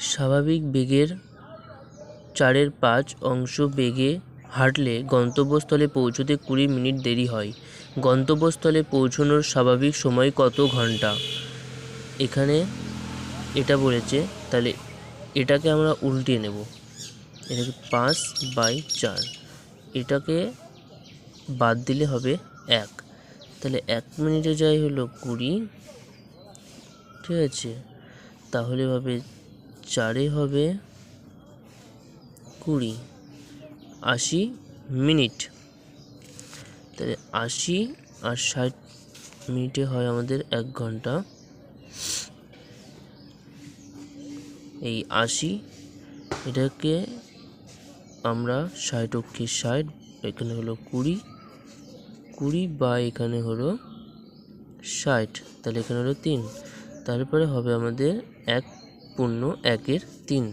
স্বাভাবিক বেগের 4/5 বেগে হাঁটলে গন্তব্যস্থলে পৌঁছতে 20 মিনিট দেরি হয়। গন্তব্যস্থলে পৌঁছানোর স্বাভাবিক সময় কত ঘন্টা? এখানে এটা বলেছে, তাহলে এটাকে আমরা উল্টিয়ে নেব। এটাকে 5/4, এটাকে বাদ দিলে হবে 1। তাহলে 1 মিনিটে যাই হলো 20, ঠিক আছে। তাহলে হবে 4 হবে 20, 80 মিনিট। তাহলে 80 আর 60 মিনিটে হয় আমাদের 1 ঘন্টা। এই 80, এটাকে আমরা 60 অক্ষে 60, এখানে হলো 20 বা এখানে হলো 60, তাহলে এখানে হলো 3। তারপরে হবে আমাদের 1 × 1 = 3।